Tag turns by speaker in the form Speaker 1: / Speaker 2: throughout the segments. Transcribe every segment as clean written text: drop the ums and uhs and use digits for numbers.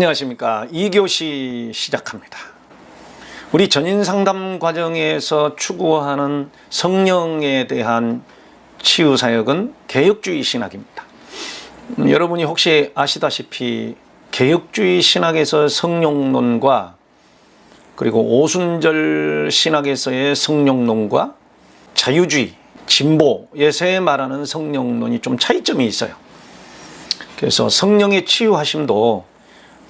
Speaker 1: 안녕하십니까. 2교시 시작합니다. 우리 전인상담 과정에서 추구하는 성령에 대한 치유사역은 개혁주의 신학입니다. 여러분이 혹시 아시다시피 개혁주의 신학에서 성령론과 그리고 오순절 신학에서의 성령론과 자유주의, 진보에서의 말하는 성령론이 좀 차이점이 있어요. 그래서 성령의 치유하심도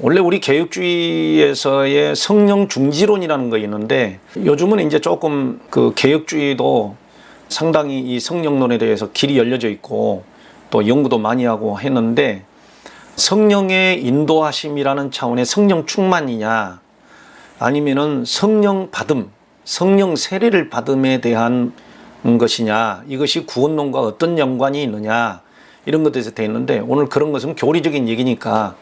Speaker 1: 원래 우리 개혁주의에서의 성령 중지론이라는 거 있는데 요즘은 이제 조금 그 개혁주의도 상당히 이 성령론에 대해서 길이 열려져 있고 또 연구도 많이 하고 했는데 성령의 인도하심이라는 차원의 성령 충만이냐 아니면은 성령 받음, 성령 세례를 받음에 대한 것이냐 이것이 구원론과 어떤 연관이 있느냐 이런 것들에서 되어 있는데 오늘 그런 것은 교리적인 얘기니까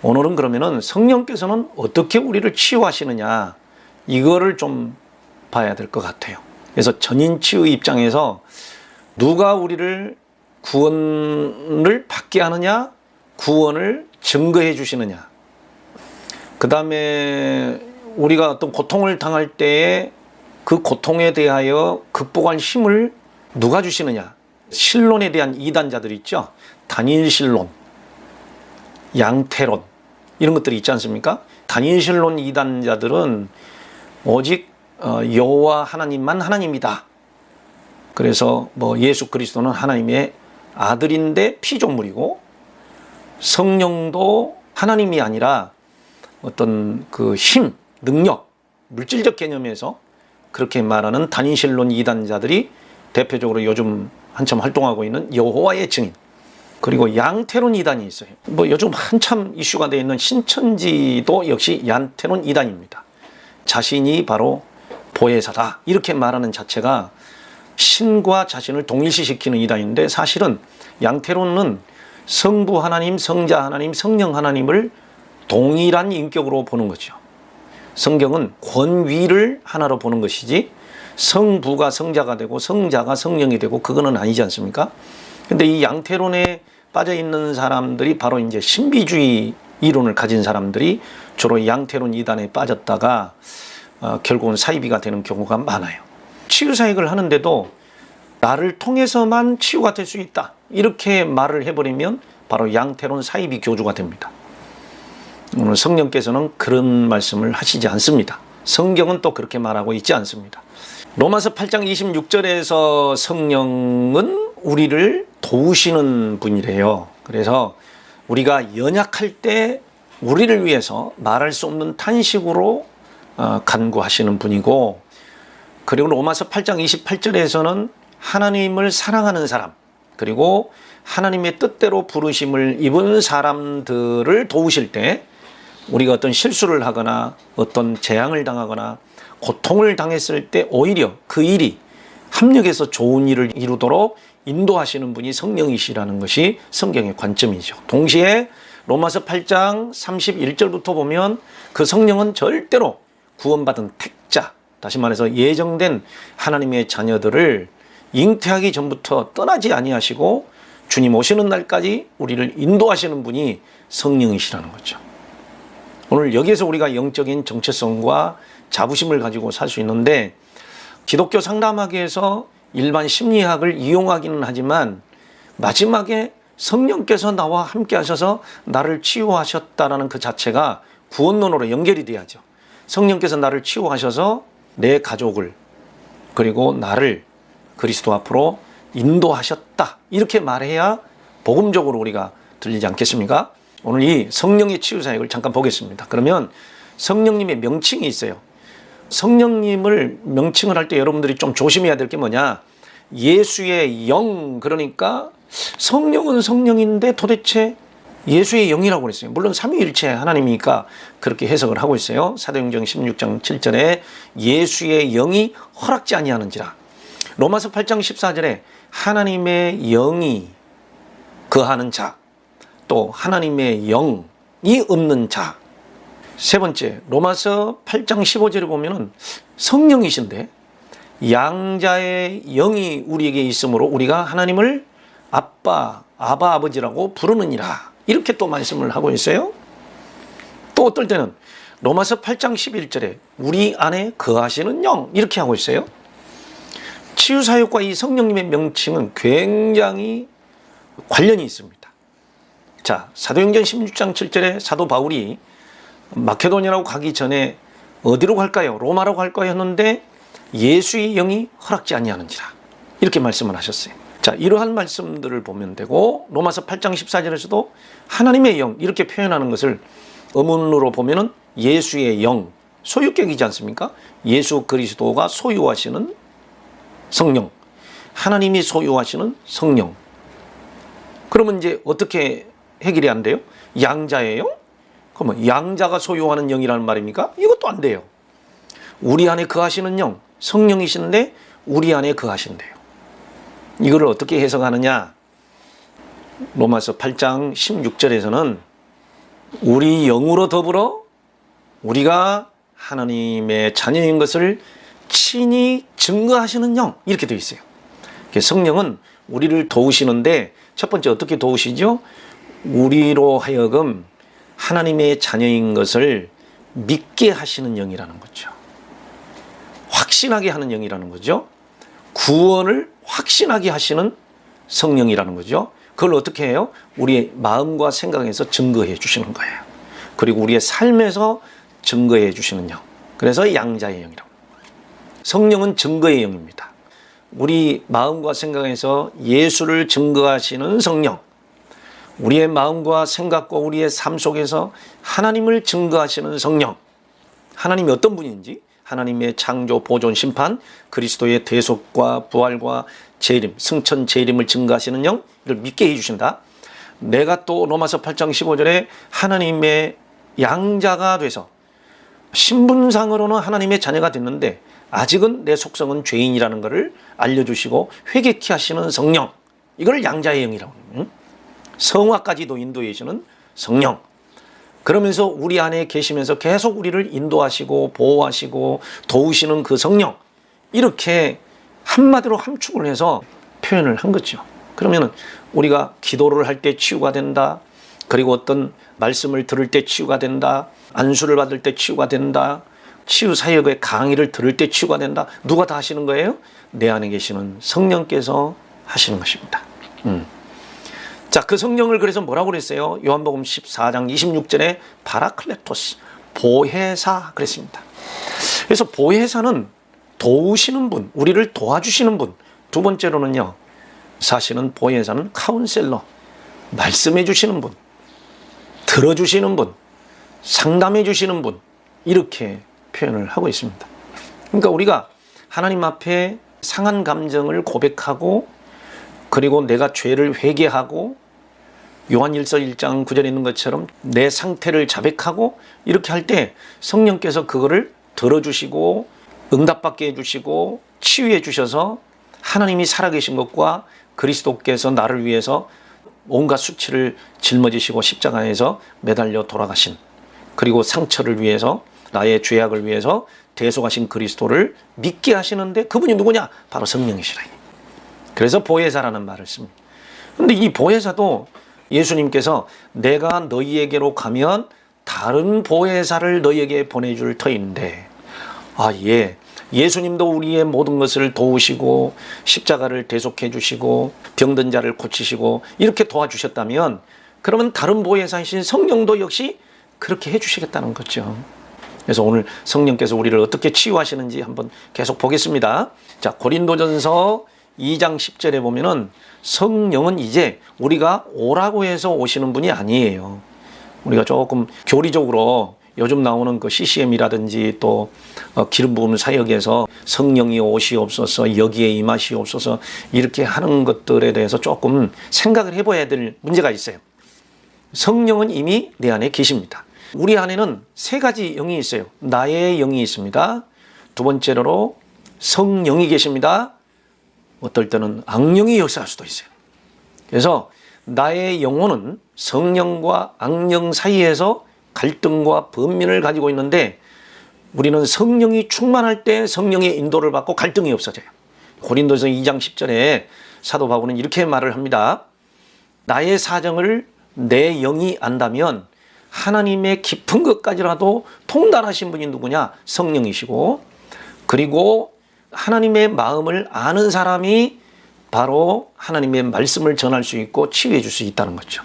Speaker 1: 오늘은 그러면은 성령께서는 어떻게 우리를 치유하시느냐 이거를 좀 봐야 될 것 같아요. 그래서 전인치유 입장에서 누가 우리를 구원을 받게 하느냐 구원을 증거해 주시느냐 그 다음에 우리가 어떤 고통을 당할 때에 그 고통에 대하여 극복할 힘을 누가 주시느냐 신론에 대한 이단자들 있죠. 다니엘신론, 양태론 이런 것들이 있지 않습니까? 다니엘신론 이단자들은 오직 여호와 하나님만 하나님이다. 그래서 뭐 예수 그리스도는 하나님의 아들인데 피조물이고 성령도 하나님이 아니라 어떤 그 힘, 능력, 물질적 개념에서 그렇게 말하는 다니엘신론 이단자들이 대표적으로 요즘 한참 활동하고 있는 여호와의 증인 그리고 양태론 이단이 있어요. 뭐 요즘 한참 이슈가 되어 있는 신천지도 역시 양태론 이단입니다. 자신이 바로 보혜사다 이렇게 말하는 자체가 신과 자신을 동일시시키는 이단인데 사실은 양태론은 성부 하나님, 성자 하나님, 성령 하나님을 동일한 인격으로 보는 거죠. 성경은 권위를 하나로 보는 것이지 성부가 성자가 되고 성자가 성령이 되고 그거는 아니지 않습니까? 근데 이 양태론에 빠져 있는 사람들이 바로 이제 신비주의 이론을 가진 사람들이 주로 양태론 이단에 빠졌다가 결국은 사이비가 되는 경우가 많아요. 치유사역을 하는데도 나를 통해서만 치유가 될 수 있다. 이렇게 말을 해버리면 바로 양태론 사이비 교주가 됩니다. 오늘 성령께서는 그런 말씀을 하시지 않습니다. 성경은 또 그렇게 말하고 있지 않습니다. 로마서 8장 26절에서 성령은 우리를 도우시는 분이래요. 그래서 우리가 연약할 때 우리를 위해서 말할 수 없는 탄식으로 간구하시는 분이고 그리고 로마서 8장 28절에서는 하나님을 사랑하는 사람 그리고 하나님의 뜻대로 부르심을 입은 사람들을 도우실 때 우리가 어떤 실수를 하거나 어떤 재앙을 당하거나 고통을 당했을 때 오히려 그 일이 합력해서 좋은 일을 이루도록 인도하시는 분이 성령이시라는 것이 성경의 관점이죠. 동시에 로마서 8장 31절부터 보면 그 성령은 절대로 구원받은 택자, 다시 말해서 예정된 하나님의 자녀들을 잉태하기 전부터 떠나지 아니하시고 주님 오시는 날까지 우리를 인도하시는 분이 성령이시라는 거죠. 오늘 여기에서 우리가 영적인 정체성과 자부심을 가지고 살 수 있는데 기독교 상담학에서 일반 심리학을 이용하기는 하지만 마지막에 성령께서 나와 함께 하셔서 나를 치유하셨다라는 그 자체가 구원론으로 연결이 돼야죠. 성령께서 나를 치유하셔서 내 가족을 그리고 나를 그리스도 앞으로 인도하셨다. 이렇게 말해야 복음적으로 우리가 들리지 않겠습니까? 오늘 이 성령의 치유사역을 잠깐 보겠습니다. 그러면 성령님의 명칭이 있어요. 성령님을 명칭을 할 때 여러분들이 좀 조심해야 될 게 뭐냐 예수의 영 그러니까 성령은 성령인데 도대체 예수의 영이라고 그랬어요. 물론 삼위일체 하나님이니까 그렇게 해석을 하고 있어요. 사도행전 16장 7절에 예수의 영이 허락지 아니하는지라 로마서 8장 14절에 하나님의 영이 거하는 자 또 하나님의 영이 없는 자 세 번째, 로마서 8장 15절에 보면은 성령이신데 양자의 영이 우리에게 있으므로 우리가 하나님을 아빠, 아버지라고 부르느니라. 이렇게 또 말씀을 하고 있어요. 또 어떨 때는 로마서 8장 11절에 우리 안에 거하시는 영 이렇게 하고 있어요. 치유사역과 이 성령님의 명칭은 굉장히 관련이 있습니다. 자, 사도행전 16장 7절에 사도 바울이 마케도니아라고 가기 전에 어디로 갈까요? 로마로 갈까요? 했는데 예수의 영이 허락지 아니하는지라 이렇게 말씀을 하셨어요. 자, 이러한 말씀들을 보면 되고 로마서 8장 14절에서도 하나님의 영 이렇게 표현하는 것을 어문으로 보면은 예수의 영, 소유격이지 않습니까? 예수 그리스도가 소유하시는 성령, 하나님이 소유하시는 성령. 그러면 이제 어떻게 해결이 안 돼요? 양자예요? 그러면 양자가 소유하는 영이라는 말입니까? 이것도 안 돼요. 우리 안에 거하시는 영, 성령이신데 우리 안에 거하신대요. 이거를 어떻게 해석하느냐? 로마서 8장 16절에서는 우리 영으로 더불어 우리가 하나님의 자녀인 것을 친히 증거하시는 영 이렇게 되어 있어요. 성령은 우리를 도우시는데 첫 번째 어떻게 도우시죠? 우리로 하여금 하나님의 자녀인 것을 믿게 하시는 영이라는 거죠. 확신하게 하는 영이라는 거죠. 구원을 확신하게 하시는 성령이라는 거죠. 그걸 어떻게 해요? 우리의 마음과 생각에서 증거해 주시는 거예요. 그리고 우리의 삶에서 증거해 주시는 영. 그래서 양자의 영이라고. 성령은 증거의 영입니다. 우리 마음과 생각에서 예수를 증거하시는 성령. 우리의 마음과 생각과 우리의 삶 속에서 하나님을 증거하시는 성령. 하나님이 어떤 분인지, 하나님의 창조, 보존, 심판, 그리스도의 대속과 부활과 재림, 승천, 재림을 증거하시는 영, 이를 믿게 해주신다. 내가 또 로마서 8장 15절에 하나님의 양자가 돼서 신분상으로는 하나님의 자녀가 됐는데 아직은 내 속성은 죄인이라는 것을 알려주시고 회개케 하시는 성령, 이걸 양자의 영이라고 합니다. 성화까지도 인도해 주시는 성령. 그러면서 우리 안에 계시면서 계속 우리를 인도하시고 보호하시고 도우시는 그 성령, 이렇게 한마디로 함축을 해서 표현을 한 거죠. 그러면 우리가 기도를 할 때 치유가 된다, 그리고 어떤 말씀을 들을 때 치유가 된다, 안수를 받을 때 치유가 된다, 치유 사역의 강의를 들을 때 치유가 된다. 누가 다 하시는 거예요? 내 안에 계시는 성령께서 하시는 것입니다. 자, 그 성령을 그래서 뭐라고 그랬어요? 요한복음 14장 26절에 파라클레토스, 보혜사 그랬습니다. 그래서 보혜사는 도우시는 분, 우리를 도와주시는 분. 두 번째로는요, 사실은 보혜사는 카운셀러, 말씀해 주시는 분, 들어주시는 분, 상담해 주시는 분, 이렇게 표현을 하고 있습니다. 그러니까 우리가 하나님 앞에 상한 감정을 고백하고, 그리고 내가 죄를 회개하고, 요한일서 1장 9절에 있는 것처럼 내 상태를 자백하고, 이렇게 할 때 성령께서 그거를 들어주시고 응답받게 해주시고 치유해 주셔서 하나님이 살아계신 것과 그리스도께서 나를 위해서 온갖 수치를 짊어지시고 십자가에서 매달려 돌아가신, 그리고 상처를 위해서, 나의 죄악을 위해서 대속하신 그리스도를 믿게 하시는데 그분이 누구냐? 바로 성령이시라. 그래서 보혜사라는 말을 씁니다. 그런데 이 보혜사도 예수님께서 내가 너희에게로 가면 다른 보혜사를 너희에게 보내줄 터인데, 예, 예수님도 우리의 모든 것을 도우시고 십자가를 대속해 주시고 병든 자를 고치시고 이렇게 도와주셨다면, 그러면 다른 보혜사이신 성령도 역시 그렇게 해주시겠다는 거죠. 그래서 오늘 성령께서 우리를 어떻게 치유하시는지 한번 계속 보겠습니다. 자, 고린도전서 2장 10절에 보면은 성령은 이제 우리가 오라고 해서 오시는 분이 아니에요. 우리가 조금 교리적으로 요즘 나오는 그 CCM이라든지 또 기름 부음 사역에서 성령이 오시옵소서, 여기에 임하시옵소서, 이렇게 하는 것들에 대해서 조금 생각을 해봐야 될 문제가 있어요. 성령은 이미 내 안에 계십니다. 우리 안에는 세 가지 영이 있어요. 나의 영이 있습니다. 두 번째로 성령이 계십니다. 어떨 때는 악령이 역사할 수도 있어요. 그래서 나의 영혼은 성령과 악령 사이에서 갈등과 번민을 가지고 있는데, 우리는 성령이 충만할 때 성령의 인도를 받고 갈등이 없어져요. 고린도서 2장 10절에 사도 바울은 이렇게 말을 합니다. 나의 사정을 내 영이 안다면 하나님의 깊은 것까지라도 통달하신 분이 누구냐? 성령이시고, 그리고 하나님의 마음을 아는 사람이 바로 하나님의 말씀을 전할 수 있고 치유해 줄 수 있다는 거죠.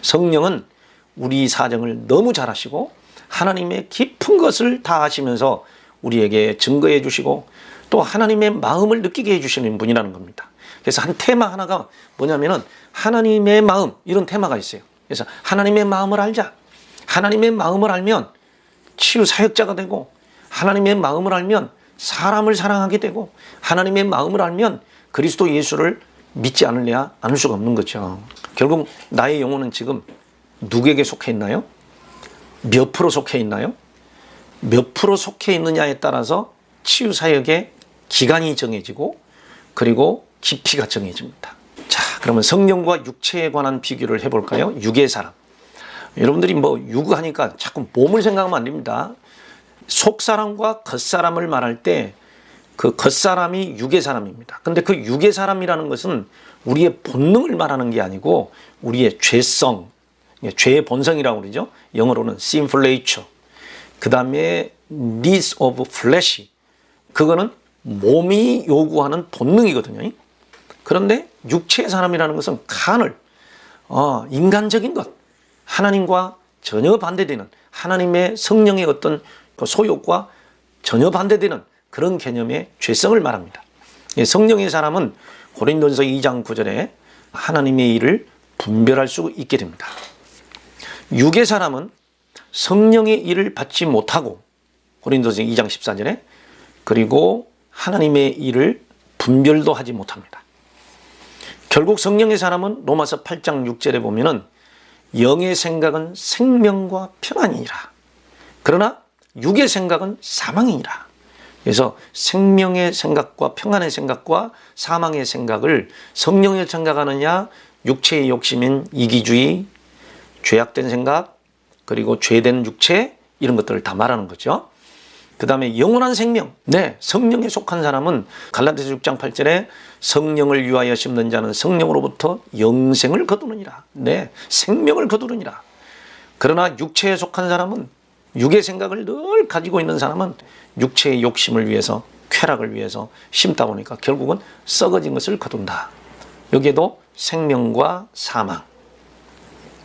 Speaker 1: 성령은 우리 사정을 너무 잘 아시고 하나님의 깊은 것을 다 아시면서 우리에게 증거해 주시고 또 하나님의 마음을 느끼게 해 주시는 분이라는 겁니다. 그래서 한 테마 하나가 뭐냐면은 하나님의 마음, 이런 테마가 있어요. 그래서 하나님의 마음을 알자. 하나님의 마음을 알면 치유 사역자가 되고, 하나님의 마음을 알면 사람을 사랑하게 되고, 하나님의 마음을 알면 그리스도 예수를 믿지 않을 수가 없는 거죠. 결국 나의 영혼은 지금 누구에게 속해 있나요? 몇 프로 속해 있나요? 몇 프로 속해 있느냐에 따라서 치유 사역의 기간이 정해지고 그리고 깊이가 정해집니다. 자, 그러면 성령과 육체에 관한 비교를 해볼까요? 육의 사람. 여러분들이 뭐 육하니까 자꾸 몸을 생각하면 안 됩니다. 속사람과 겉사람을 말할 때 그 겉사람이 육의 사람입니다. 근데 그 육의 사람이라는 것은 우리의 본능을 말하는 게 아니고 우리의 죄성, 죄의 본성이라고 그러죠. 영어로는 sinful nature. 그 다음에 needs of flesh. 그거는 몸이 요구하는 본능이거든요. 그런데 육체의 사람이라는 것은 carnal, 인간적인 것, 하나님과 전혀 반대되는, 하나님의 성령의 어떤 소욕과 전혀 반대되는 그런 개념의 죄성을 말합니다. 성령의 사람은 고린도전서 2장 9절에 하나님의 일을 분별할 수 있게 됩니다. 육의 사람은 성령의 일을 받지 못하고, 고린도전서 2장 14절에, 그리고 하나님의 일을 분별도 하지 못합니다. 결국 성령의 사람은 로마서 8장 6절에 보면은 영의 생각은 생명과 평안이니라. 그러나 육의 생각은 사망이니라. 그래서 생명의 생각과 평안의 생각과 사망의 생각을 성령의 생각하느냐, 육체의 욕심인 이기주의, 죄악된 생각, 그리고 죄된 육체, 이런 것들을 다 말하는 거죠. 그 다음에 영원한 생명. 네, 성령에 속한 사람은 갈라디아서 6장 8절에 성령을 위하여 심는 자는 성령으로부터 영생을 거두느니라. 네, 생명을 거두느니라. 그러나 육체에 속한 사람은, 육의 생각을 늘 가지고 있는 사람은 육체의 욕심을 위해서, 쾌락을 위해서 심다 보니까 결국은 썩어진 것을 거둔다. 여기에도 생명과 사망.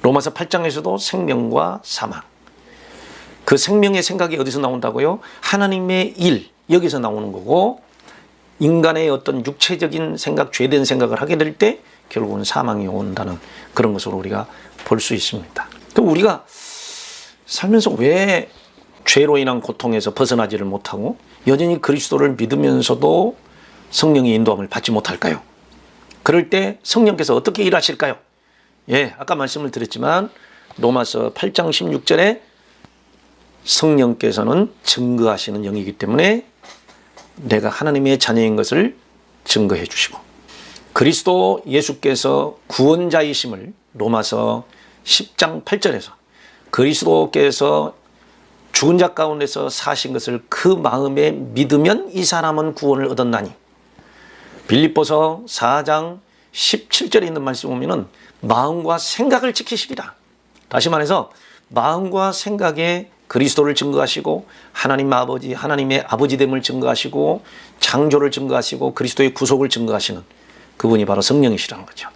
Speaker 1: 로마서 8장에서도 생명과 사망. 그 생명의 생각이 어디서 나온다고요? 하나님의 일, 여기서 나오는 거고, 인간의 어떤 육체적인 생각, 죄된 생각을 하게 될 때 결국은 사망이 온다는 그런 것으로 우리가 볼 수 있습니다. 그럼 우리가 살면서 왜 죄로 인한 고통에서 벗어나지를 못하고 여전히 그리스도를 믿으면서도 성령의 인도함을 받지 못할까요? 그럴 때 성령께서 어떻게 일하실까요? 예, 아까 말씀을 드렸지만 로마서 8장 16절에 성령께서는 증거하시는 영이기 때문에 내가 하나님의 자녀인 것을 증거해 주시고, 그리스도 예수께서 구원자이심을 로마서 10장 8절에서 그리스도께서 죽은 자 가운데서 사신 것을 그 마음에 믿으면 이 사람은 구원을 얻었나니, 빌립보서 4장 17절에 있는 말씀 보면은 마음과 생각을 지키시리라. 다시 말해서 마음과 생각에 그리스도를 증거하시고 하나님 아버지, 하나님의 아버지됨을 증거하시고 창조를 증거하시고 그리스도의 구속을 증거하시는 그분이 바로 성령이시라는 거죠.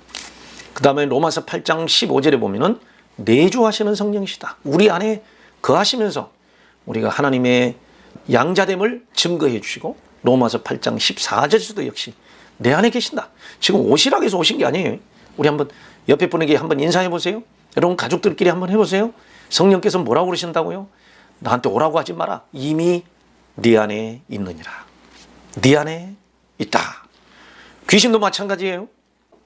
Speaker 1: 그 다음에 로마서 8장 15절에 보면은 내주하시는 성령이시다. 우리 안에 거하시면서 우리가 하나님의 양자됨을 증거해 주시고, 로마서 8장 14절에서도 역시 내 안에 계신다. 지금 오시라고 해서 오신 게 아니에요. 우리 한번 옆에 분에게 한번 인사해 보세요. 여러분 가족들끼리 한번 해보세요. 성령께서 뭐라고 그러신다고요? 나한테 오라고 하지 마라. 이미 네 안에 있느니라. 네 안에 있다. 귀신도 마찬가지예요.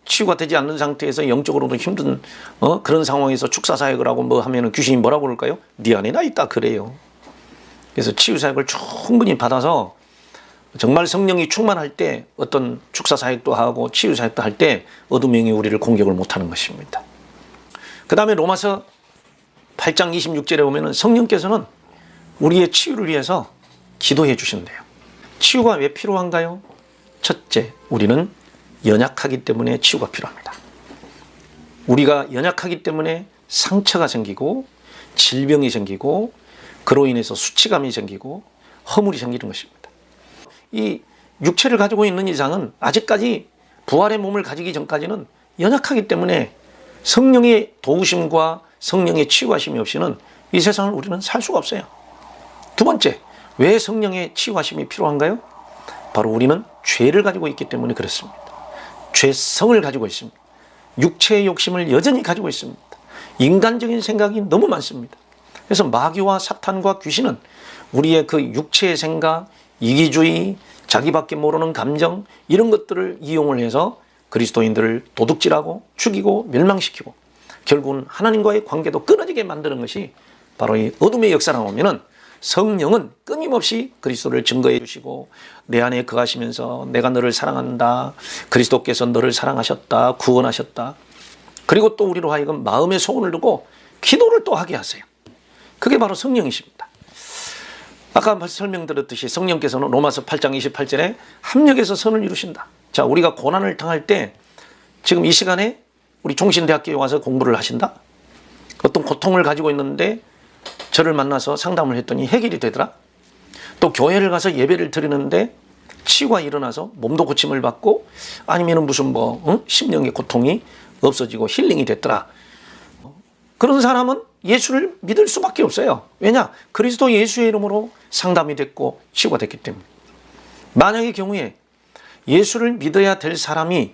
Speaker 1: 치유가 되지 않는 상태에서 영적으로도 힘든 그런 상황에서 축사사역을 하고 뭐 하면은 귀신이 뭐라고 그럴까요? 네 안에 나 있다 그래요. 그래서 치유사역을 충분히 받아서 정말 성령이 충만할 때 어떤 축사사역도 하고 치유사역도 할 때 어둠의 영이 우리를 공격을 못하는 것입니다. 그 다음에 로마서 8장 26절에 보면은 성령께서는 우리의 치유를 위해서 기도해 주신대요. 치유가 왜 필요한가요? 첫째, 우리는 연약하기 때문에 치유가 필요합니다. 우리가 연약하기 때문에 상처가 생기고, 질병이 생기고 그로 인해서 수치감이 생기고 허물이 생기는 것입니다. 이 육체를 가지고 있는 이상은 아직까지 부활의 몸을 가지기 전까지는 연약하기 때문에 성령의 도우심과 성령의 치유하심이 없이는 이 세상을 우리는 살 수가 없어요. 두 번째, 왜 성령의 치유하심이 필요한가요? 바로 우리는 죄를 가지고 있기 때문에 그렇습니다. 죄성을 가지고 있습니다. 육체의 욕심을 여전히 가지고 있습니다. 인간적인 생각이 너무 많습니다. 그래서 마귀와 사탄과 귀신은 우리의 그 육체의 생각, 이기주의, 자기밖에 모르는 감정 이런 것들을 이용을 해서 그리스도인들을 도둑질하고 죽이고 멸망시키고 결국은 하나님과의 관계도 끊어지게 만드는 것이 바로 이 어둠의 역사라고 하면은 성령은 끊임없이 그리스도를 증거해 주시고 내 안에 거하시면서 내가 너를 사랑한다. 그리스도께서 너를 사랑하셨다. 구원하셨다. 그리고 또 우리로 하여금 마음의 소원을 두고 기도를 또 하게 하세요. 그게 바로 성령이십니다. 아까 설명드렸듯이 성령께서는 로마서 8장 28절에 합력해서 선을 이루신다. 자, 우리가 고난을 당할 때 지금 이 시간에 우리 종신대학교에 와서 공부를 하신다. 어떤 고통을 가지고 있는데 저를 만나서 상담을 했더니 해결이 되더라. 또 교회를 가서 예배를 드리는데 치유가 일어나서 몸도 고침을 받고 아니면 무슨 심령의 고통이 없어지고 힐링이 됐더라. 그런 사람은 예수를 믿을 수밖에 없어요. 왜냐? 그리스도 예수의 이름으로 상담이 됐고 치유가 됐기 때문에. 만약의 경우에 예수를 믿어야 될 사람이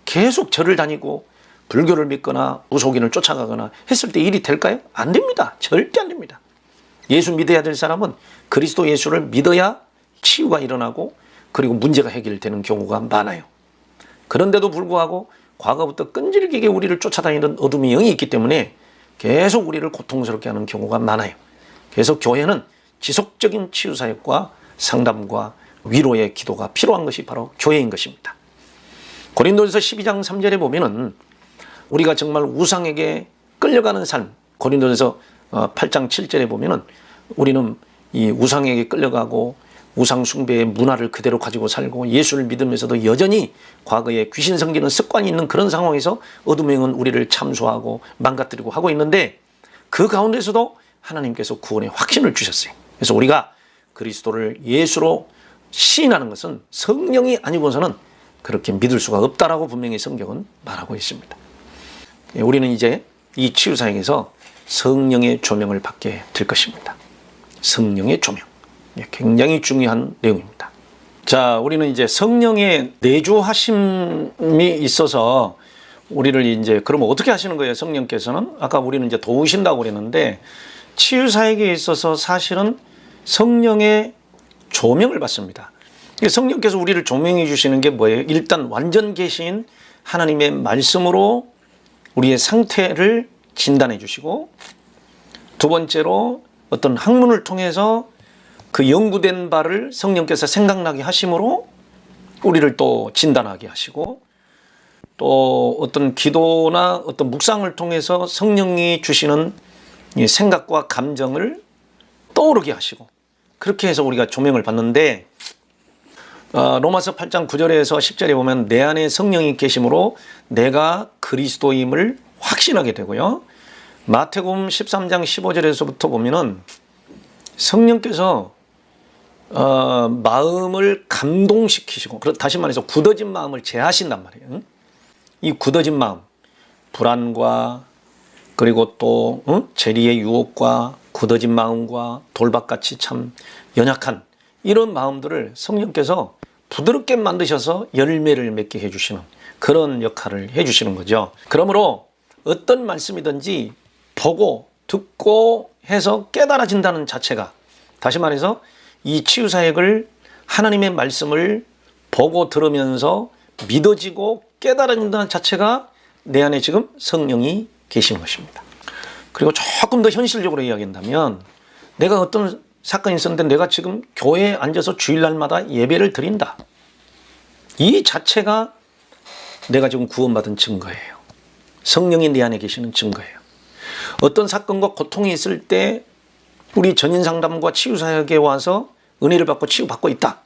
Speaker 1: 계속 절을 다니고 불교를 믿거나 무속인을 쫓아가거나 했을 때 일이 될까요? 안 됩니다. 절대 안 됩니다. 예수 믿어야 될 사람은 그리스도 예수를 믿어야 치유가 일어나고 그리고 문제가 해결되는 경우가 많아요. 그런데도 불구하고 과거부터 끈질기게 우리를 쫓아다니는 어둠의 영이 있기 때문에 계속 우리를 고통스럽게 하는 경우가 많아요. 그래서 교회는 지속적인 치유사역과 상담과 위로의 기도가 필요한 것이 바로 교회인 것입니다. 고린도전서 12장 3절에 보면은 우리가 정말 우상에게 끌려가는 삶, 고린도전서 8장 7절에 보면은 우리는 이 우상에게 끌려가고 우상 숭배의 문화를 그대로 가지고 살고 예수를 믿으면서도 여전히 과거에 귀신 섬기는 습관이 있는 그런 상황에서 어둠의 영은 우리를 참소하고 망가뜨리고 하고 있는데 그 가운데서도 하나님께서 구원의 확신을 주셨어요. 그래서 우리가 그리스도를 예수로 시인하는 것은 성령이 아니고서는 그렇게 믿을 수가 없다라고 분명히 성경은 말하고 있습니다. 우리는 이제 이 치유사역에서 성령의 조명을 받게 될 것입니다. 성령의 조명. 굉장히 중요한 내용입니다. 자, 우리는 이제 성령의 내주하심이 있어서 우리를 이제 그러면 어떻게 하시는 거예요? 성령께서는 아까 우리는 이제 도우신다고 그랬는데 치유사역에 있어서 사실은 성령의 조명을 받습니다. 성령께서 우리를 조명해 주시는 게 뭐예요? 일단 완전 계신 하나님의 말씀으로 우리의 상태를 진단해 주시고 두 번째로 어떤 학문을 통해서 그 연구된 바를 성령께서 생각나게 하심으로 우리를 또 진단하게 하시고 또 어떤 기도나 어떤 묵상을 통해서 성령이 주시는 생각과 감정을 떠오르게 하시고 그렇게 해서 우리가 조명을 받는데 로마서 8장 9절에서 10절에 보면 내 안에 성령이 계심으로 내가 그리스도임을 확신하게 되고요. 마태복음 13장 15절에서부터 보면은 성령께서 마음을 감동시키시고 다시 말해서 굳어진 마음을 제하신단 말이에요. 이 굳어진 마음, 불안과 그리고 또 재리의 유혹과 굳어진 마음과 돌박같이 참 연약한 이런 마음들을 성령께서 부드럽게 만드셔서 열매를 맺게 해주시는 그런 역할을 해주시는 거죠. 그러므로 어떤 말씀이든지 보고 듣고 해서 깨달아진다는 자체가 다시 말해서 이 치유사역을 하나님의 말씀을 보고 들으면서 믿어지고 깨달아진다는 자체가 내 안에 지금 성령이 계시는 것입니다. 그리고 조금 더 현실적으로 이야기한다면 내가 어떤 사건이 있었는데 내가 지금 교회에 앉아서 주일날마다 예배를 드린다. 이 자체가 내가 지금 구원받은 증거예요. 성령이 내 안에 계시는 증거예요. 어떤 사건과 고통이 있을 때 우리 전인상담과 치유사역에 와서 은혜를 받고 치유받고 있다.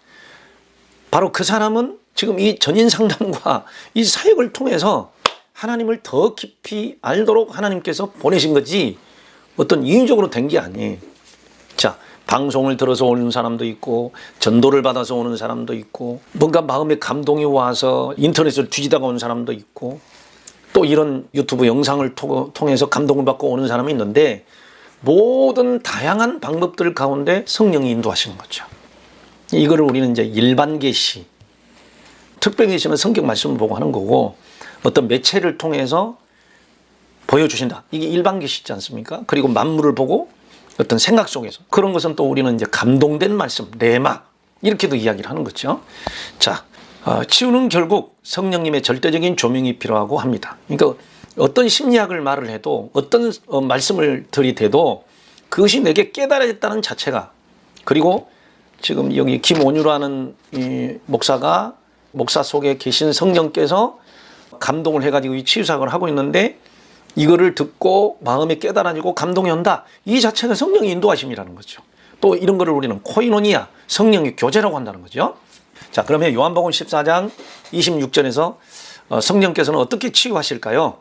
Speaker 1: 바로 그 사람은 지금 이 전인상담과 이 사역을 통해서 하나님을 더 깊이 알도록 하나님께서 보내신 거지 어떤 인위적으로 된 게 아니에요. 자, 방송을 들어서 오는 사람도 있고 전도를 받아서 오는 사람도 있고 뭔가 마음에 감동이 와서 인터넷을 뒤지다가 온 사람도 있고 또 이런 유튜브 영상을 통해서 감동을 받고 오는 사람이 있는데 모든 다양한 방법들 가운데 성령이 인도하시는 거죠. 이거를 우리는 이제 일반 계시, 특별 계시는 성경 말씀을 보고 하는 거고 어떤 매체를 통해서 보여주신다. 이게 일반 계시지 않습니까? 그리고 만물을 보고 어떤 생각 속에서 그런 것은 또 우리는 이제 감동된 말씀, 레마 이렇게도 이야기를 하는 거죠. 자, 치유는 결국 성령님의 절대적인 조명이 필요하고 합니다. 그러니까 어떤 심리학을 말을 해도 어떤 말씀을 들이대도 그것이 내게 깨달아졌다는 자체가 그리고 지금 여기 김원유라는 이 목사 속에 계신 성령께서 감동을 해가지고 이 치유사역을 하고 있는데 이거를 듣고 마음에 깨달아지고 감동이 온다. 이 자체가 성령의 인도하심이라는 거죠. 또 이런 거를 우리는 코이노니아, 성령의 교제라고 한다는 거죠. 자, 그러면 요한복음 14장 26절에서 성령께서는 어떻게 치유하실까요?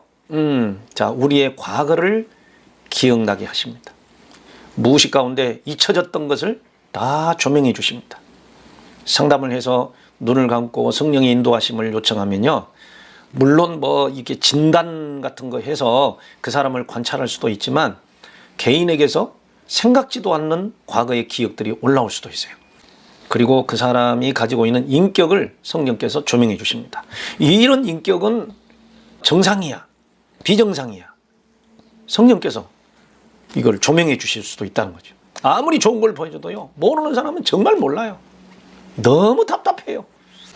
Speaker 1: 자, 우리의 과거를 기억나게 하십니다. 무의식 가운데 잊혀졌던 것을 다 조명해 주십니다. 상담을 해서 눈을 감고 성령의 인도하심을 요청하면요. 물론 뭐 이렇게 진단 같은 거 해서 그 사람을 관찰할 수도 있지만 개인에게서 생각지도 않는 과거의 기억들이 올라올 수도 있어요. 그리고 그 사람이 가지고 있는 인격을 성령께서 조명해 주십니다. 이런 인격은 정상이야, 비정상이야. 성령께서 이걸 조명해 주실 수도 있다는 거죠. 아무리 좋은 걸 보여줘도요, 모르는 사람은 정말 몰라요. 너무 답답해요.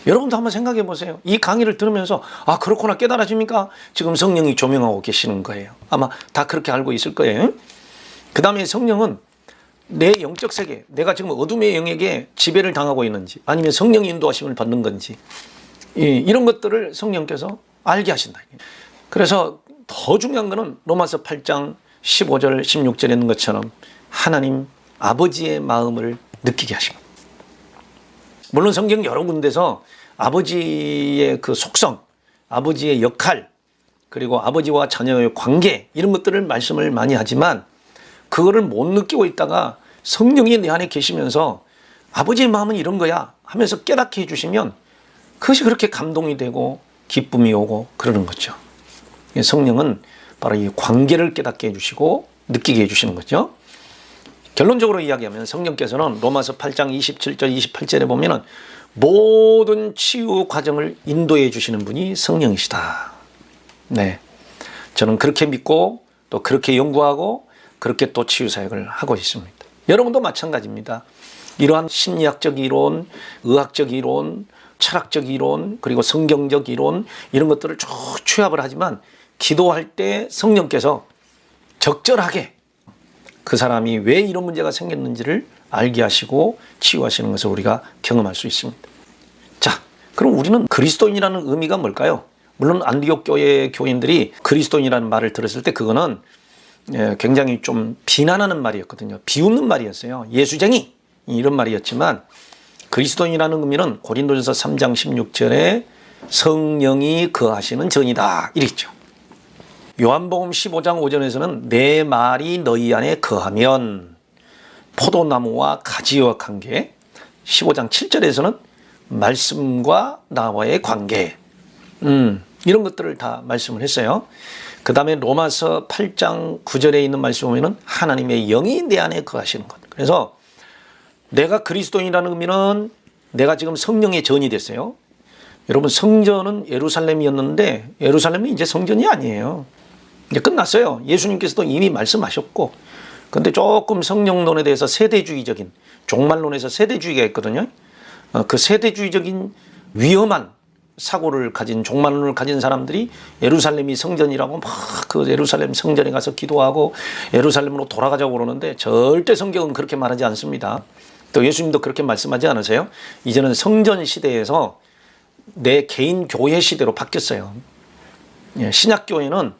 Speaker 1: 여러분도 한번 생각해 보세요. 이 강의를 들으면서 아 그렇구나 깨달아집니까? 지금 성령이 조명하고 계시는 거예요. 아마 다 그렇게 알고 있을 거예요. 그 다음에 성령은 내 영적 세계, 내가 지금 어둠의 영에게 지배를 당하고 있는지 아니면 성령의 인도하심을 받는 건지 이런 것들을 성령께서 알게 하신다. 그래서 더 중요한 것은 로마서 8장 15절 16절에 있는 것처럼 하나님 아버지의 마음을 느끼게 하십니다. 물론 성경 여러 군데서 아버지의 그 속성, 아버지의 역할, 그리고 아버지와 자녀의 관계 이런 것들을 말씀을 많이 하지만 그거를 못 느끼고 있다가 성령이 내 안에 계시면서 아버지의 마음은 이런 거야 하면서 깨닫게 해주시면 그것이 그렇게 감동이 되고 기쁨이 오고 그러는 거죠. 성령은 바로 이 관계를 깨닫게 해주시고 느끼게 해주시는 거죠. 결론적으로 이야기하면 성령께서는 로마서 8장 27절 28절에 보면은 모든 치유 과정을 인도해 주시는 분이 성령이시다. 네, 저는 그렇게 믿고 또 그렇게 연구하고 그렇게 또 치유 사역을 하고 있습니다. 여러분도 마찬가지입니다. 이러한 심리학적 이론, 의학적 이론, 철학적 이론, 그리고 성경적 이론 이런 것들을 쭉 취합을 하지만 기도할 때 성령께서 적절하게 그 사람이 왜 이런 문제가 생겼는지를 알게 하시고 치유하시는 것을 우리가 경험할 수 있습니다. 자, 그럼 우리는 그리스도인이라는 의미가 뭘까요? 물론 안디옥 교회 교인들이 그리스도인이라는 말을 들었을 때 그거는 굉장히 좀 비난하는 말이었거든요. 비웃는 말이었어요. 예수쟁이 이런 말이었지만 그리스도인이라는 의미는 고린도전서 3장 16절에 성령이 거하시는 전이다 이랬죠. 요한복음 15장 5절에서는 내 말이 너희 안에 거하면 포도나무와 가지와 관계 15장 7절에서는 말씀과 나와의 관계 이런 것들을 다 말씀을 했어요. 그 다음에 로마서 8장 9절에 있는 말씀 보면 하나님의 영이 내 안에 거하시는 것. 그래서 내가 그리스도인이라는 의미는 내가 지금 성령의 전이 됐어요. 여러분 성전은 예루살렘이었는데 예루살렘이 이제 성전이 아니에요. 이제 끝났어요. 예수님께서도 이미 말씀하셨고 근데 조금 성령론에 대해서 세대주의적인 종말론에서 세대주의가 있거든요. 그 세대주의적인 위험한 사고를 가진 종말론을 가진 사람들이 예루살렘이 성전이라고 막 그 예루살렘 성전에 가서 기도하고 예루살렘으로 돌아가자고 그러는데 절대 성경은 그렇게 말하지 않습니다. 또 예수님도 그렇게 말씀하지 않으세요? 이제는 성전 시대에서 내 개인 교회 시대로 바뀌었어요. 신약 교회는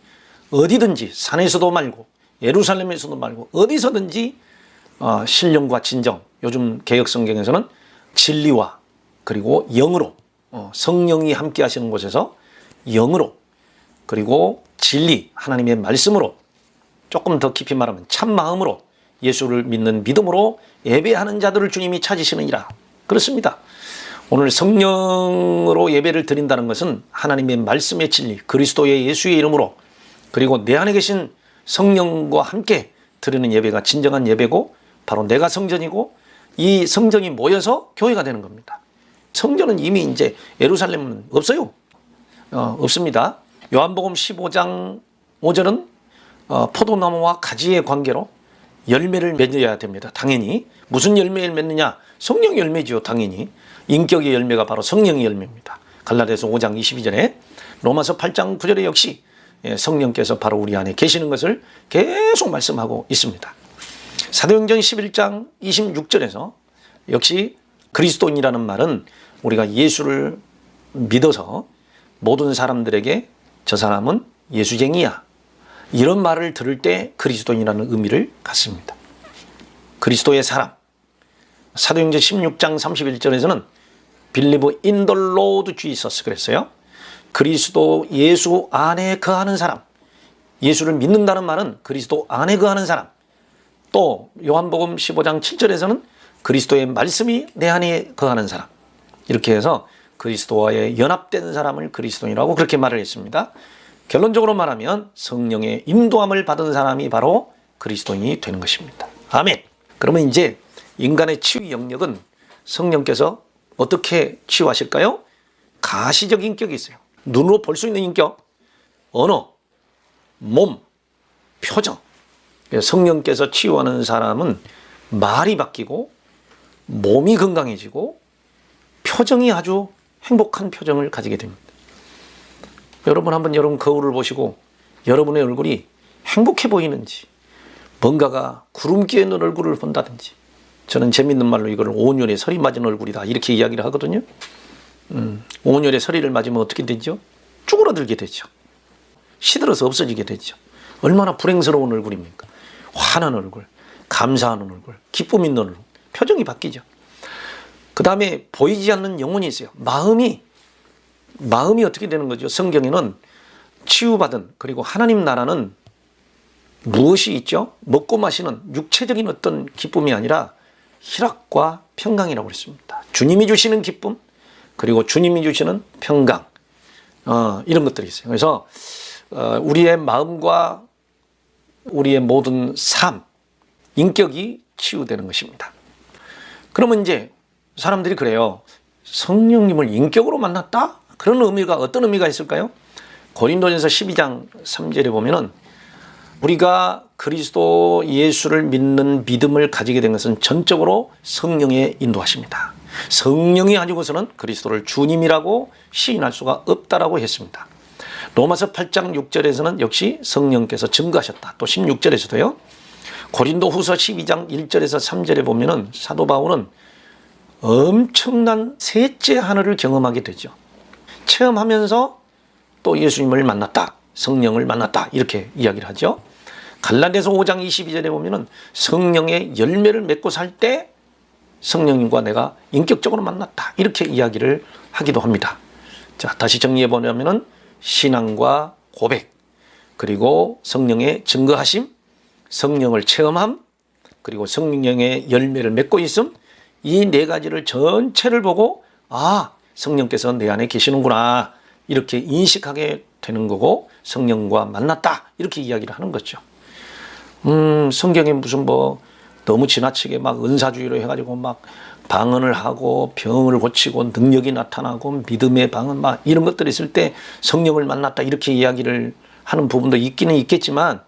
Speaker 1: 어디든지 산에서도 말고 예루살렘에서도 말고 어디서든지 신령과 진정, 요즘 개역 성경에서는 진리와 그리고 영으로 성령이 함께 하시는 곳에서 영으로 그리고 진리 하나님의 말씀으로 조금 더 깊이 말하면 참 마음으로 예수를 믿는 믿음으로 예배하는 자들을 주님이 찾으시느니라. 그렇습니다. 오늘 성령으로 예배를 드린다는 것은 하나님의 말씀의 진리, 그리스도의 예수의 이름으로, 그리고 내 안에 계신 성령과 함께 드리는 예배가 진정한 예배고, 바로 내가 성전이고 이 성전이 모여서 교회가 되는 겁니다. 성전은 이미 이제 예루살렘은 없어요. 없습니다. 요한복음 15장 5절은 포도나무와 가지의 관계로 열매를 맺어야 됩니다. 당연히. 무슨 열매를 맺느냐? 성령 열매지요. 당연히. 인격의 열매가 바로 성령의 열매입니다. 갈라디아서 5장 22절에, 로마서 8장 9절에 역시 성령께서 바로 우리 안에 계시는 것을 계속 말씀하고 있습니다. 사도행전 11장 26절에서 역시 그리스도인이라는 말은 우리가 예수를 믿어서 모든 사람들에게 저 사람은 예수쟁이야, 이런 말을 들을 때 그리스도인이라는 의미를 갖습니다. 그리스도의 사람. 사도행전 16장 31절에서는 Believe in the Lord Jesus 그랬어요. 그리스도 예수 안에 거하는 사람. 예수를 믿는다는 말은 그리스도 안에 거하는 사람. 또 요한복음 15장 7절에서는 그리스도의 말씀이 내 안에 거하는 사람. 이렇게 해서 그리스도와의 연합된 사람을 그리스도인이라고 그렇게 말을 했습니다. 결론적으로 말하면 성령의 인도함을 받은 사람이 바로 그리스도인이 되는 것입니다. 아멘. 그러면 이제 인간의 치유 영역은 성령께서 어떻게 치유하실까요? 가시적 인격이 있어요. 눈으로 볼 수 있는 인격, 언어, 몸, 표정. 성령께서 치유하는 사람은 말이 바뀌고 몸이 건강해지고 표정이 아주 행복한 표정을 가지게 됩니다. 여러분 한번 여러분 거울을 보시고 여러분의 얼굴이 행복해 보이는지, 뭔가가 구름기에 있는 얼굴을 본다든지, 저는 재밌는 말로 이걸 온열에 설이 맞은 얼굴이다 이렇게 이야기를 하거든요. 온열에 설이를 맞으면 어떻게 되죠? 쭈그러들게 되죠. 시들어서 없어지게 되죠. 얼마나 불행스러운 얼굴입니까? 환한 얼굴, 감사하는 얼굴, 기쁨 있는 얼굴, 표정이 바뀌죠. 그 다음에 보이지 않는 영혼이 있어요. 마음이 어떻게 되는 거죠? 성경에는 치유받은, 그리고 하나님 나라는 무엇이 있죠? 먹고 마시는 육체적인 어떤 기쁨이 아니라 희락과 평강이라고 그랬습니다. 주님이 주시는 기쁨, 그리고 주님이 주시는 평강, 이런 것들이 있어요. 그래서 우리의 마음과 우리의 모든 삶, 인격이 치유되는 것입니다. 그러면 이제 사람들이 그래요. 성령님을 인격으로 만났다? 그런 의미가, 어떤 의미가 있을까요? 고린도전서 12장 3절에 보면은 우리가 그리스도 예수를 믿는 믿음을 가지게 된 것은 전적으로 성령의 인도하십니다. 성령이 아니고서는 그리스도를 주님이라고 시인할 수가 없다라고 했습니다. 로마서 8장 6절에서는 역시 성령께서 증거하셨다. 또 16절에서도요. 고린도 후서 12장 1절에서 3절에 보면은 사도 바울은 엄청난 셋째 하늘을 경험하게 되죠. 체험하면서 또 예수님을 만났다, 성령을 만났다, 이렇게 이야기를 하죠. 갈라디아서 5장 22절에 보면은 성령의 열매를 맺고 살 때 성령님과 내가 인격적으로 만났다, 이렇게 이야기를 하기도 합니다. 자, 다시 정리해 보려면은 신앙과 고백, 그리고 성령의 증거하심, 성령을 체험함, 그리고 성령의 열매를 맺고 있음, 이 네 가지를 전체를 보고 성령께서 내 안에 계시는구나, 이렇게 인식하게 되는 거고, 성령과 만났다, 이렇게 이야기를 하는 거죠. 성경에 무슨 너무 지나치게 막 은사주의로 해가지고 막 방언을 하고 병을 고치고 능력이 나타나고 믿음의 방언 막 이런 것들이 있을 때 성령을 만났다, 이렇게 이야기를 하는 부분도 있기는 있겠지만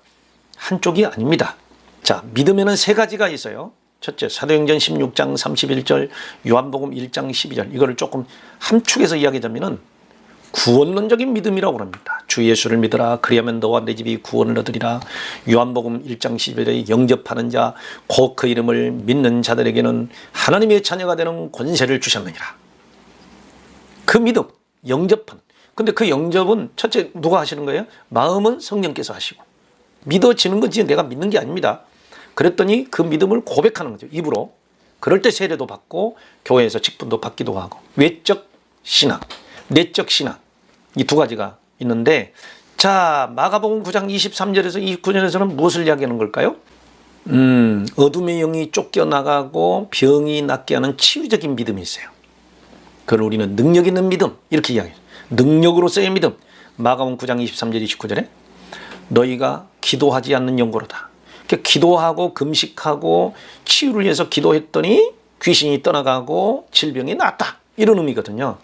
Speaker 1: 한쪽이 아닙니다. 자, 믿음에는 세 가지가 있어요. 첫째, 사도행전 16장 31절, 요한복음 1장 12절, 이거를 조금 함축해서 이야기하자면은 구원론적인 믿음이라고 합니다. 주 예수를 믿으라, 그리하면 너와 내 집이 구원을 얻으리라. 요한복음 1장 12절에 영접하는 자, 곧 그 이름을 믿는 자들에게는 하나님의 자녀가 되는 권세를 주셨느니라. 그 믿음, 영접한. 근데 그 영접은 첫째 누가 하시는 거예요? 마음은 성령께서 하시고, 믿어지는 거지 내가 믿는 게 아닙니다. 그랬더니 그 믿음을 고백하는 거죠, 입으로. 그럴 때 세례도 받고 교회에서 직분도 받기도 하고. 외적 신앙, 내적 신앙, 이 두 가지가 있는데, 자, 마가복음 9장 23절에서 29절에서는 무엇을 이야기하는 걸까요? 어둠의 영이 쫓겨나가고 병이 낫게 하는 치유적인 믿음이 있어요. 그걸 우리는 능력 있는 믿음 이렇게 이야기해요. 능력으로서의 믿음. 마가복음 9장 23절 29절에 너희가 기도하지 않는 영고로다. 그러니까 기도하고 금식하고 치유를 위해서 기도했더니 귀신이 떠나가고 질병이 낫다. 이런 의미거든요.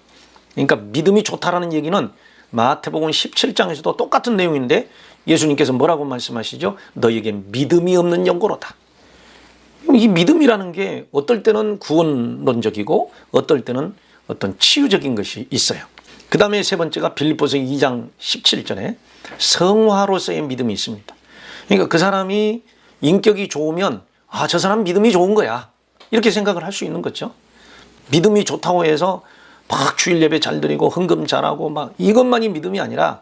Speaker 1: 그러니까 믿음이 좋다라는 얘기는 마태복음 17장에서도 똑같은 내용인데 예수님께서 뭐라고 말씀하시죠? 너희에게 믿음이 없는 영고로다. 이 믿음이라는 게 어떨 때는 구원론적이고 어떨 때는 어떤 치유적인 것이 있어요. 그 다음에 세 번째가 빌립보서 2장 17절에 성화로서의 믿음이 있습니다. 그러니까 그 사람이 인격이 좋으면 저 사람 믿음이 좋은 거야. 이렇게 생각을 할 수 있는 거죠. 믿음이 좋다고 해서 막 주일 예배 잘 드리고 헌금 잘하고 막 이것만이 믿음이 아니라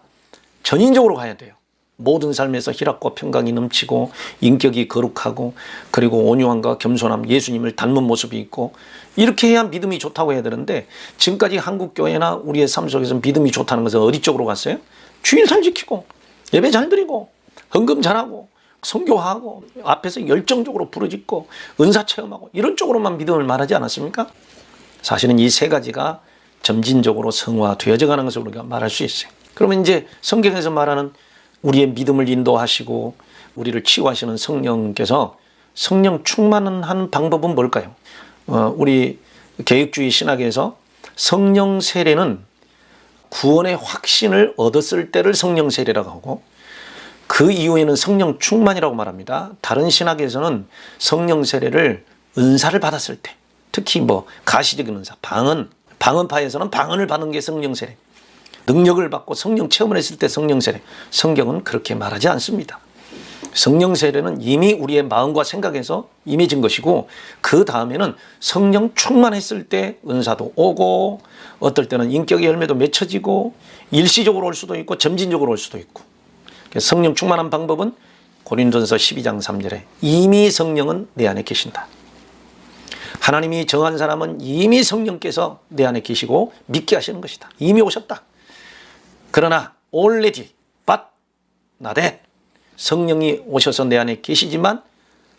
Speaker 1: 전인적으로 가야 돼요. 모든 삶에서 희락과 평강이 넘치고 인격이 거룩하고 그리고 온유함과 겸손함, 예수님을 닮은 모습이 있고 이렇게 해야 믿음이 좋다고 해야 되는데 지금까지 한국교회나 우리의 삶 속에서 믿음이 좋다는 것은 어디 쪽으로 갔어요? 주일 잘 지키고 예배 잘 드리고 헌금 잘하고 선교하고 앞에서 열정적으로 부르짖고 은사 체험하고 이런 쪽으로만 믿음을 말하지 않았습니까? 사실은 이 세 가지가 점진적으로 성화되어져 가는 것을 우리가 말할 수 있어요. 그러면 이제 성경에서 말하는 우리의 믿음을 인도하시고 우리를 치유하시는 성령께서 성령 충만한 방법은 뭘까요? 우리 개혁주의 신학에서 성령 세례는 구원의 확신을 얻었을 때를 성령 세례라고 하고 그 이후에는 성령 충만이라고 말합니다. 다른 신학에서는 성령 세례를 은사를 받았을 때, 특히 가시적인 은사, 방언파에서는 방언을 받은 게 성령 세례, 능력을 받고 성령 체험을 했을 때 성령 세례. 성경은 그렇게 말하지 않습니다. 성령 세례는 이미 우리의 마음과 생각에서 임해진 것이고 그 다음에는 성령 충만했을 때 은사도 오고 어떨 때는 인격의 열매도 맺혀지고 일시적으로 올 수도 있고 점진적으로 올 수도 있고 성령 충만한 방법은 고린도전서 12장 3절에 이미 성령은 내 안에 계신다. 하나님이 정한 사람은 이미 성령께서 내 안에 계시고 믿게 하시는 것이다. 이미 오셨다. 그러나 already, but not yet. 성령이 오셔서 내 안에 계시지만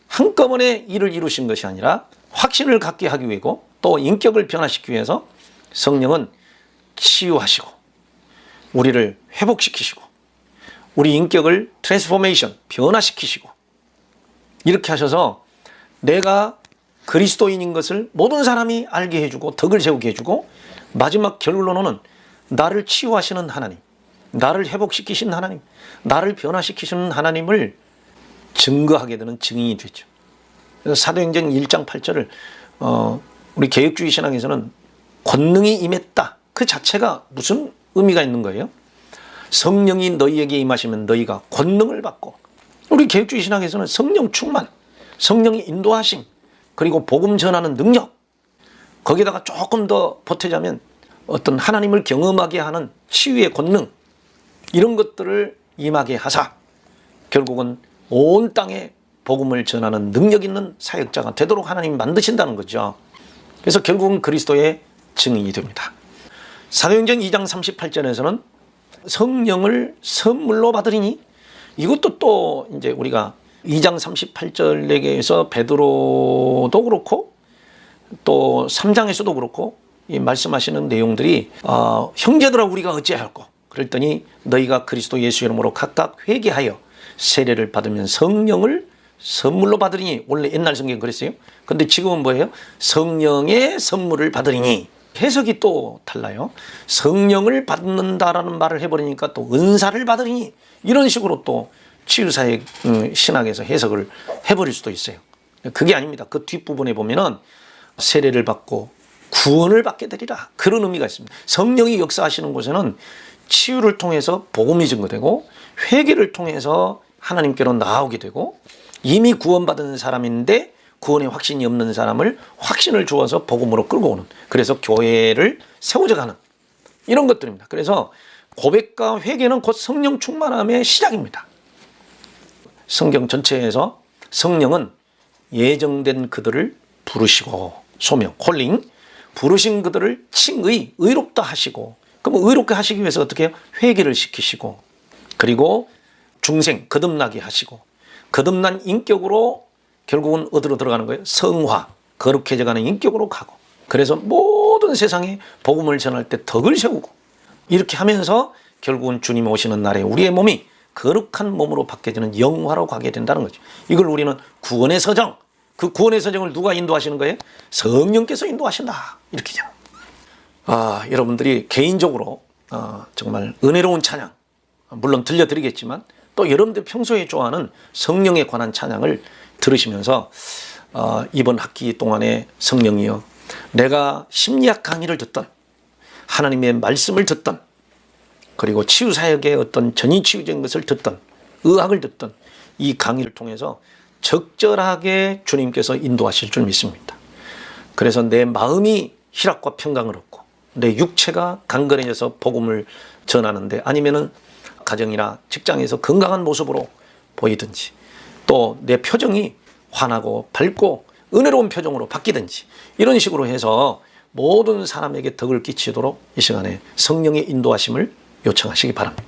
Speaker 1: 한꺼번에 일을 이루신 것이 아니라 확신을 갖게 하기 위해고 또 인격을 변화시키기 위해서 성령은 치유하시고 우리를 회복시키시고 우리 인격을 트랜스포메이션, 변화시키시고 이렇게 하셔서 내가 그리스도인인 것을 모든 사람이 알게 해주고 덕을 세우게 해주고 마지막 결론으로는 나를 치유하시는 하나님, 나를 회복시키신 하나님, 나를 변화시키시는 하나님을 증거하게 되는 증인이 되죠. 그래서 사도행전 1장 8절을 우리 개혁주의 신앙에서는 권능이 임했다. 그 자체가 무슨 의미가 있는 거예요? 성령이 너희에게 임하시면 너희가 권능을 받고 우리 개혁주의 신앙에서는 성령 충만, 성령이 인도하심 그리고 복음 전하는 능력 거기다가 조금 더 보태자면 어떤 하나님을 경험하게 하는 치유의 권능 이런 것들을 임하게 하사 결국은 온 땅에 복음을 전하는 능력 있는 사역자가 되도록 하나님이 만드신다는 거죠. 그래서 결국은 그리스도의 증인이 됩니다. 사도행전 2장 38절에서는 성령을 선물로 받으리니 이것도 또 이제 우리가 2장 38절에서 베드로도 그렇고 또 3장에서도 그렇고 이 말씀하시는 내용들이 형제들아 우리가 어찌하였고 그랬더니 너희가 그리스도 예수 이름으로 각각 회개하여 세례를 받으면 성령을 선물로 받으리니 원래 옛날 성경 그랬어요. 근데 지금은 뭐예요? 성령의 선물을 받으리니 해석이 또 달라요. 성령을 받는다라는 말을 해버리니까 또 은사를 받으리니 이런 식으로 또 치유사의 신학에서 해석을 해버릴 수도 있어요. 그게 아닙니다. 그 뒷부분에 보면은 세례를 받고 구원을 받게 되리라 그런 의미가 있습니다. 성령이 역사하시는 곳에는 치유를 통해서 복음이 증거되고 회개를 통해서 하나님께로 나아오게 되고 이미 구원받은 사람인데 구원의 확신이 없는 사람을 확신을 주어서 복음으로 끌고 오는 그래서 교회를 세우져 가는 이런 것들입니다. 그래서 고백과 회개는 곧 성령 충만함의 시작입니다. 성경 전체에서 성령은 예정된 그들을 부르시고 소명, 콜링 부르신 그들을 칭의, 의롭다 하시고 그럼 의롭게 하시기 위해서 어떻게 해요? 회개를 시키시고 그리고 중생 거듭나게 하시고 거듭난 인격으로 결국은 어디로 들어가는 거예요? 성화, 거룩해져가는 인격으로 가고 그래서 모든 세상에 복음을 전할 때 덕을 세우고 이렇게 하면서 결국은 주님 오시는 날에 우리의 몸이 거룩한 몸으로 바뀌어지는 영화로 가게 된다는 거죠. 이걸 우리는 구원의 서정, 그 구원의 서정을 누가 인도하시는 거예요? 성령께서 인도하신다. 이렇게죠. 여러분들이 개인적으로 정말 은혜로운 찬양 물론 들려드리겠지만 또 여러분들 평소에 좋아하는 성령에 관한 찬양을 들으시면서 이번 학기 동안에 성령이여 내가 심리학 강의를 듣던 하나님의 말씀을 듣던 그리고 치유사역의 어떤 전이치유적인 것을 듣던 의학을 듣던 이 강의를 통해서 적절하게 주님께서 인도하실 줄 믿습니다. 그래서 내 마음이 희락과 평강을 얻고 내 육체가 강건해져서 복음을 전하는데 아니면은 가정이나 직장에서 건강한 모습으로 보이든지 또 내 표정이 환하고 밝고 은혜로운 표정으로 바뀌든지 이런 식으로 해서 모든 사람에게 덕을 끼치도록 이 시간에 성령의 인도하심을 요청하시기 바랍니다.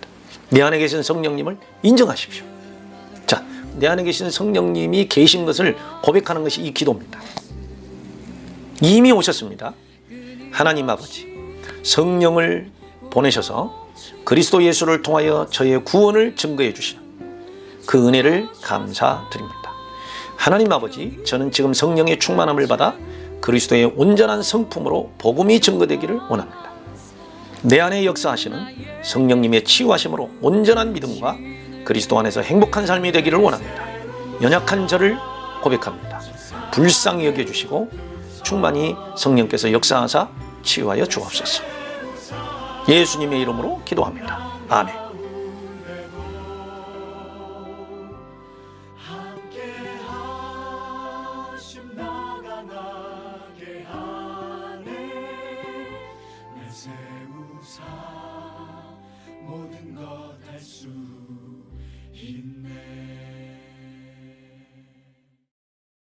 Speaker 1: 내 안에 계신 성령님을 인정하십시오. 자, 내 안에 계신 성령님이 계신 것을 고백하는 것이 이 기도입니다. 이미 오셨습니다. 하나님 아버지, 성령을 보내셔서 그리스도 예수를 통하여 저의 구원을 증거해 주시는 그 은혜를 감사드립니다. 하나님 아버지, 저는 지금 성령의 충만함을 받아 그리스도의 온전한 성품으로 복음이 증거되기를 원합니다. 내 안에 역사하시는 성령님의 치유하심으로 온전한 믿음과 그리스도 안에서 행복한 삶이 되기를 원합니다. 연약한 저를 고백합니다. 불쌍히 여겨주시고 충만히 성령께서 역사하사 치유하여 주옵소서. 예수님의 이름으로 기도합니다. 아멘.